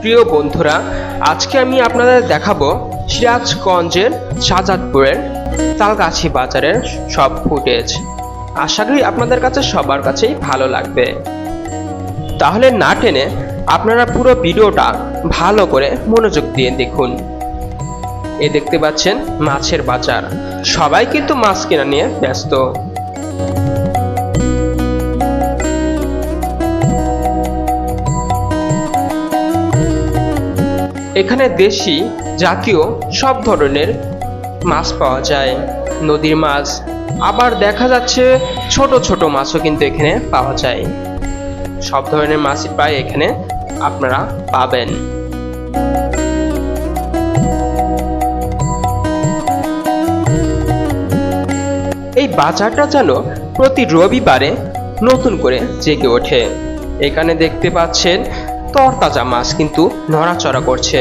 প্রিয় বন্ধুরা, আজকে আমি আপনাদের দেখাবো সিরাজগঞ্জের শাহজাদপুরের তালগাছি বাজারের সব ফুটেজ। আশা করি আপনাদের কাছে সবার কাছেই ভালো লাগবে। তাহলে না টেনে আপনারা পুরো ভিডিওটা ভালো করে মনোযোগ দিয়ে দেখুন। দেখতে পাচ্ছেন মাছের বাজার, সবাই কিন্তু মাছ কেনা নিয়ে ব্যস্ত। এখানে দেশি জাতীয় সব ধরনের মাছ পাওয়া যায়, নদীর মাছ, আবার দেখা যাচ্ছে ছোট ছোট মাছও কিন্তু এখানে পাওয়া যায়। সব ধরনের মাছই প্রায় এখানে আপনারা পাবেন। এই বাজারটা যেন প্রতি রবিবারে নতুন করে জেগে ওঠে। এখানে দেখতে পাচ্ছেন তরতাজা মাছ কিন্তু নড়াচড়া করছে।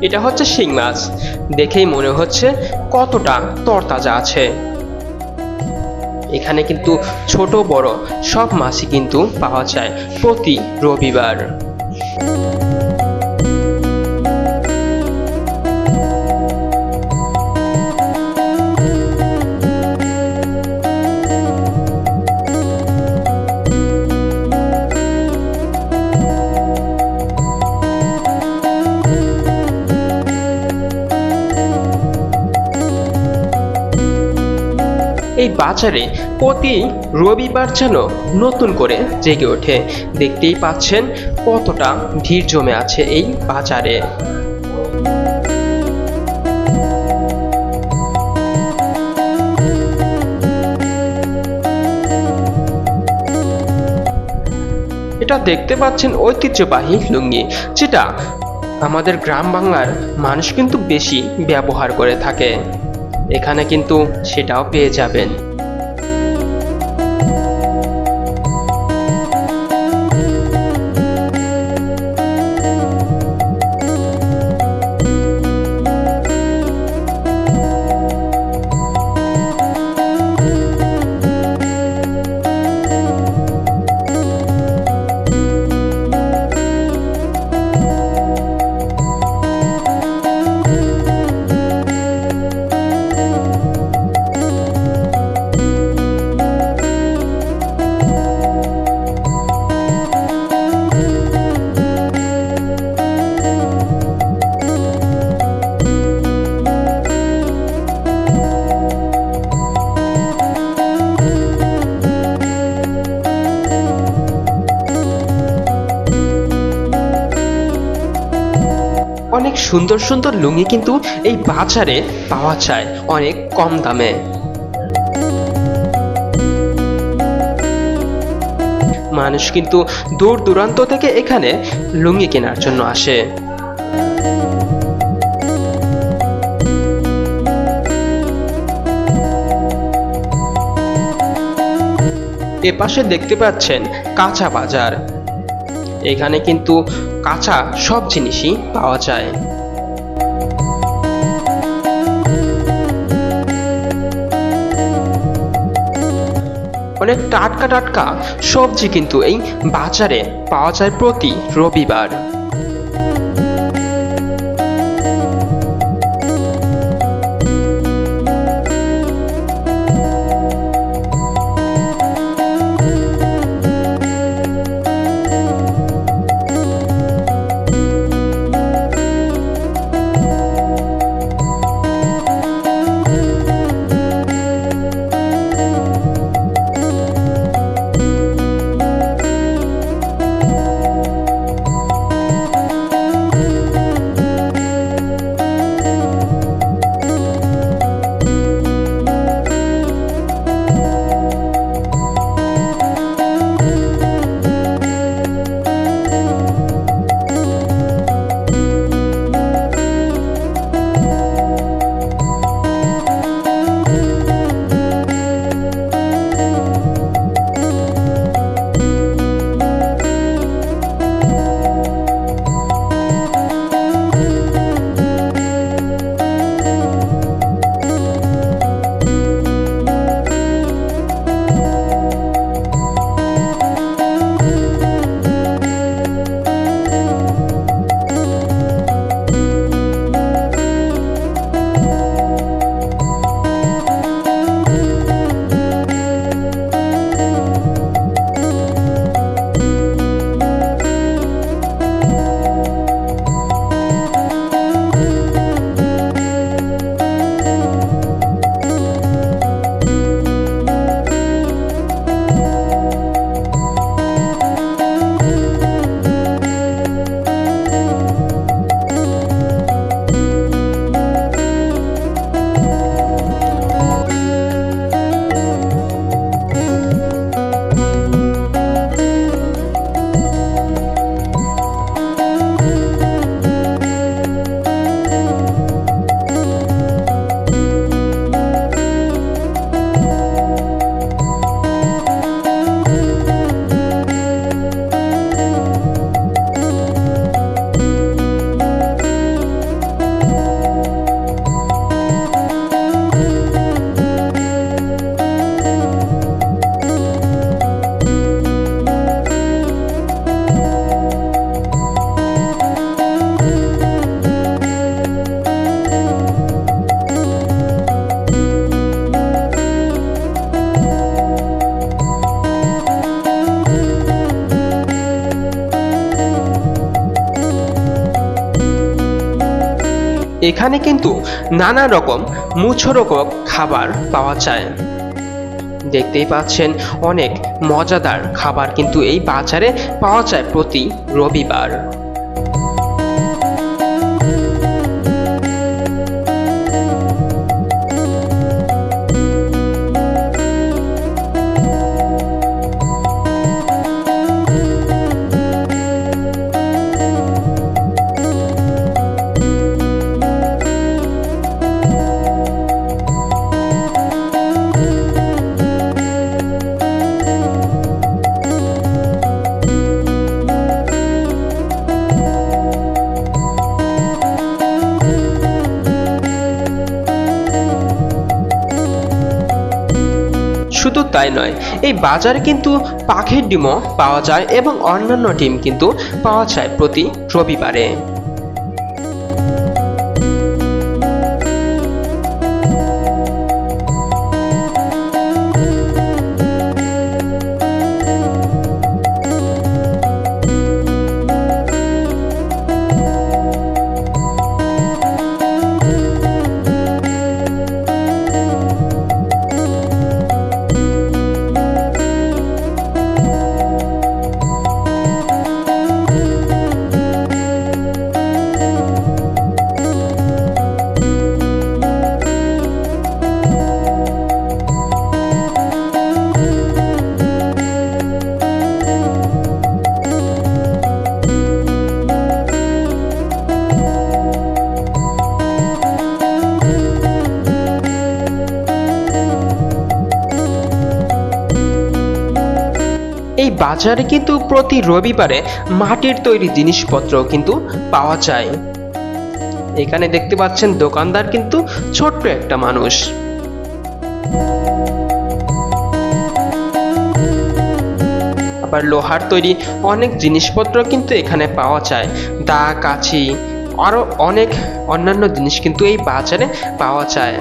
এটা হচ্ছে শিং মাছ, দেখেই মনে হচ্ছে কতটা তরতাজা আছে। এখানে কিন্তু ছোট বড় সব মাছই কিন্তু পাওয়া যায় প্রতি রবিবার। এই বাজারে প্রতি রবিবার যেন নতুন করে জেগে ওঠে। দেখতেই পাচ্ছেন কতটা ভিড় জমে আছে এই বাজারে। এটা দেখতে পাচ্ছেন ঐতিহ্যবাহী লুঙ্গি, যেটা আমাদের গ্রাম বাংলার মানুষ কিন্তু বেশি ব্যবহার করে থাকে। এখানে কিন্তু সেটাও পেয়ে যাবেন। অনেক সুন্দর সুন্দর লুঙ্গি কিন্তু এই বাজারে পাওয়া যায় অনেক কম দামে। মানুষ কিন্তু দূর দূরান্ত থেকে এখানে লুঙ্গি কেনার জন্য আসে। এপাশে দেখতে পাচ্ছেন কাঁচা বাজার। এখানে কিন্তু কাঁচা সব জিনিসই পাওয়া যায়। অনেক টাটকা টাটকা সবজি কিন্তু এই বাজারে পাওয়া যায় প্রতি রবিবার। এখানে কিন্তু নানা রকম মুখরোচক খাবার পাওয়া যায়। দেখতেই পাচ্ছেন অনেক মজাদার খাবার কিন্তু এই বাজারে পাওয়া যায় প্রতি রবিবার। শুধু তাই নয়, এই বাজারে কিন্তু পাখির ডিমও পাওয়া যায় এবং অন্যান্য ডিম কিন্তু পাওয়া যায় প্রতি রবিবারে। এই বাজারে কিন্তু প্রতি রবিবারে মাটির তৈরি জিনিসপত্র কিন্তু পাওয়া যায়। এখানে দেখতে পাচ্ছেন দোকানদার কিন্তু ছোট্ট একটা মানুষ। আবার লোহার তৈরি অনেক জিনিসপত্র কিন্তু এখানে পাওয়া যায়, দা, কাঁচি, আরো অনেক অন্যান্য জিনিস কিন্তু এই বাজারে পাওয়া যায়।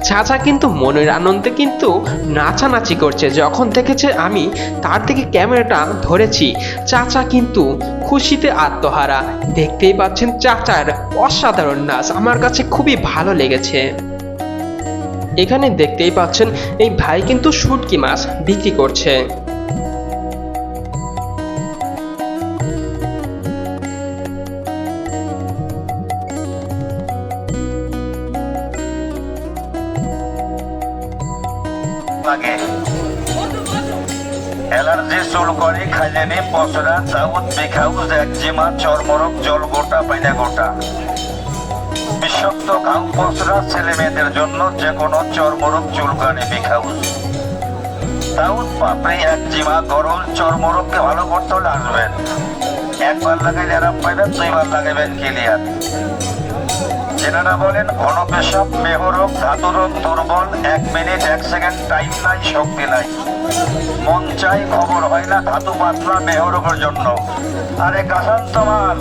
চাচা কিন্তু মনের আনন্দে কিন্তু নাচানাচি করছে। যখন দেখেছে আমি তার দিকে ক্যামেরাটা ধরেছি, চাচা কিন্তু খুশিতে আত্মহারা। দেখতেই পাচ্ছেন চাচার অসাধারণ নাচ, আমার কাছে খুবই ভালো লেগেছে। এখানে দেখতেই পাচ্ছেন এই ভাই কিন্তু শুটকি মাছ বিক্রি করছে। অ্যালার্জি চুল করে খাইলেনি পচরা দাউদ বিখাউজ একজিমা চর্মরোগ জল গোটা পাইনা গোটা। বিষাক্ত ঘাম পচরা ছেলে মেয়েদের জন্য যে কোনো চর্মরোগ চুলকানি বিখাউজ। দাউদ পাপড়ি একজিমা গরল চর্মরোগকে ভালো করতে হলে আসবেন। একবার লাগাইলে আরাম পাইবেন, দুইবার লাগাইবেন ক্লিয়ার। যেনারা বলেন ঘন পেশাব, মেহরোগ, ধাতুরোগ, দুর্বল, 1 মিনিট 1 সেকেন্ড টাইম নাই, শক্তি নাই, মন চাই খবর হয় না, ধাতু পাতলা মেহরোগের জন্য। আরে কাসান্ত মাল